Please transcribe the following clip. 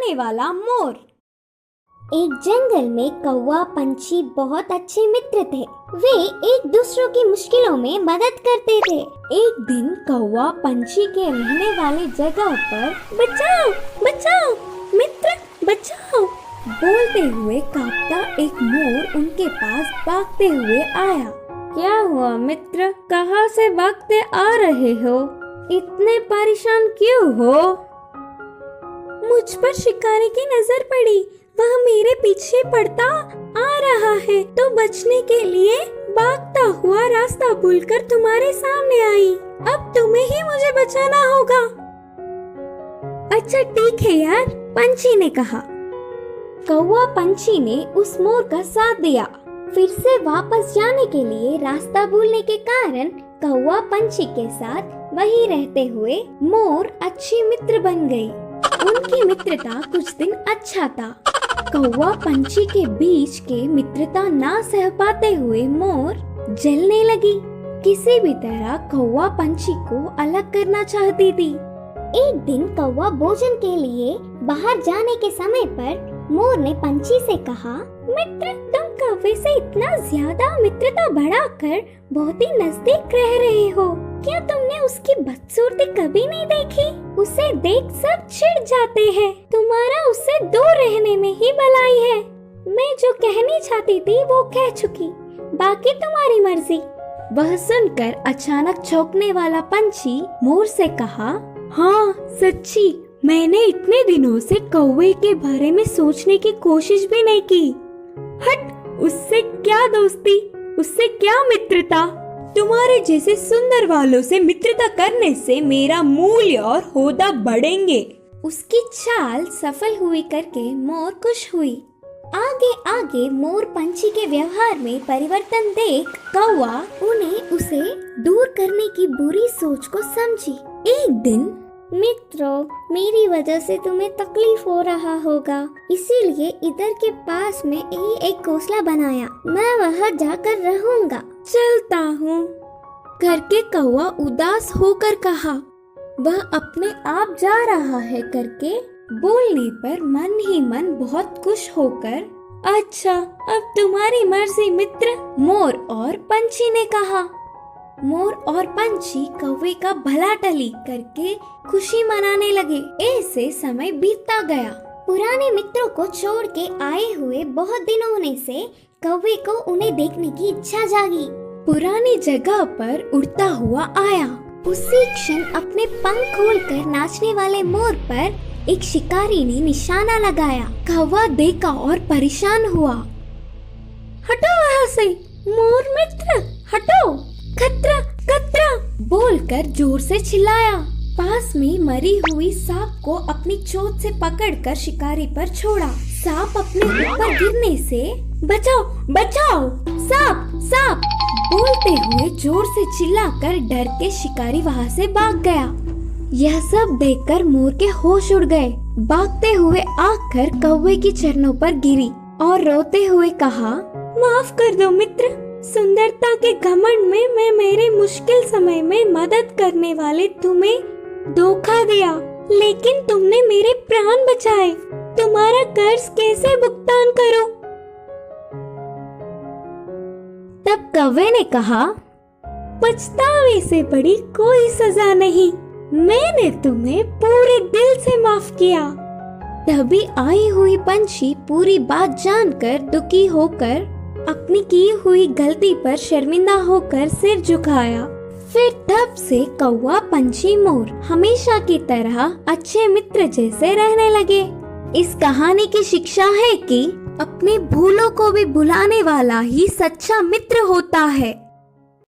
बुलाने वाला मोर। एक जंगल में कौवा पंछी बहुत अच्छे मित्र थे। वे एक दूसरों की मुश्किलों में मदद करते थे। एक दिन कौवा पंछी के रहने वाले जगह पर बचाओ बचाओ मित्र बचाओ बोलते हुए कांपता एक मोर उनके पास भागते हुए आया। क्या हुआ मित्र, कहाँ से भागते आ रहे हो? इतने परेशान क्यों हो? मुझ पर शिकारी की नजर पड़ी, वह मेरे पीछे पड़ता आ रहा है तो बचने के लिए भागता हुआ रास्ता भूलकर तुम्हारे सामने आई। अब तुम्हें ही मुझे बचाना होगा। अच्छा ठीक है यार, पंछी ने कहा। कौवा पंछी ने उस मोर का साथ दिया। फिर से वापस जाने के लिए रास्ता भूलने के कारण कौवा पंछी के साथ वहीं रहते हुए मोर अच्छी मित्र बन गई। उनकी मित्रता कुछ दिन अच्छा था। कौवा पंछी के बीच के मित्रता ना सह पाते हुए मोर जलने लगी। किसी भी तरह कौवा पंछी को अलग करना चाहती थी। एक दिन कौवा भोजन के लिए बाहर जाने के समय पर मोर ने पंछी से कहा, मित्र तुम कौवे से इतना ज्यादा मित्रता बढ़ाकर बहुत ही नजदीक रह रहे हो। क्या तुमने उसकी बदसूरती कभी नहीं देखी? उसे देख सब चिढ़ जाते हैं। तुम्हारा उससे दूर रहने में ही भलाई है। मैं जो कहनी चाहती थी वो कह चुकी, बाकी तुम्हारी मर्जी। वह सुनकर अचानक चौंकने वाला पंछी मोर से कहा, हाँ सच्ची, मैंने इतने दिनों से कौवे के बारे में सोचने की कोशिश भी नहीं की। हट, उससे क्या दोस्ती, उससे क्या मित्रता। तुम्हारे जैसे सुंदर वालों से मित्रता करने से मेरा मूल्य और होदा बढ़ेंगे। उसकी चाल सफल हुई करके मोर खुश हुई। आगे आगे मोर पंछी के व्यवहार में परिवर्तन देख कौवा उन्हें उसे दूर करने की बुरी सोच को समझी। एक दिन, मित्रों मेरी वजह से तुम्हें तकलीफ हो रहा होगा, इसीलिए इधर के पास में ही एक घोंसला बनाया। मैं वहाँ जाकर रहूंगा। चलता हूँ करके कौवा उदास होकर कहा। वह अपने आप जा रहा है करके बोलने पर मन ही मन बहुत खुश होकर, अच्छा अब तुम्हारी मर्जी मित्र, मोर और पंछी ने कहा। मोर और पंछी कौवे का भला टली करके खुशी मनाने लगे। ऐसे समय बीतता गया। पुराने मित्रों को छोड़ के आए हुए बहुत दिन होने से कौवे को उन्हें देखने की इच्छा जागी। पुरानी जगह पर उड़ता हुआ आया। उसी क्षण अपने पंख खोलकर नाचने वाले मोर पर एक शिकारी ने निशाना लगाया। कौवा देखा और परेशान हुआ। हटो वहाँ से मोर मित्र, हटो, खतरा खतरा बोलकर जोर से चिल्लाया। पास में मरी हुई सांप को अपनी चोंच से पकड़कर शिकारी पर छोड़ा। सांप अपने ऊपर गिरने से बचाओ बचाओ, सांप सांप बोलते हुए जोर से चिल्लाकर डर के शिकारी वहाँ से भाग गया। यह सब देखकर मोर के होश उड़ गए। भागते हुए आकर कौवे की चरणों पर गिरी और रोते हुए कहा, माफ कर दो मित्र, सुंदरता के घमंड में मैं मेरे मुश्किल समय में मदद करने वाले तुम्हें धोखा दिया, लेकिन तुमने मेरे प्राण बचाए। तुम्हारा कर्ज कैसे भुगतान करूं? तब कौवे ने कहा, पछतावे से बड़ी कोई सजा नहीं, मैंने तुम्हें पूरे दिल से माफ किया। तभी आई हुई पंछी पूरी बात जानकर दुखी होकर अपनी की हुई गलती पर शर्मिंदा होकर सिर झुकाया। फिर तब से कौवा पंछी मोर हमेशा की तरह अच्छे मित्र जैसे रहने लगे। इस कहानी की शिक्षा है कि अपने भूलों को भी भुलाने वाला ही सच्चा मित्र होता है।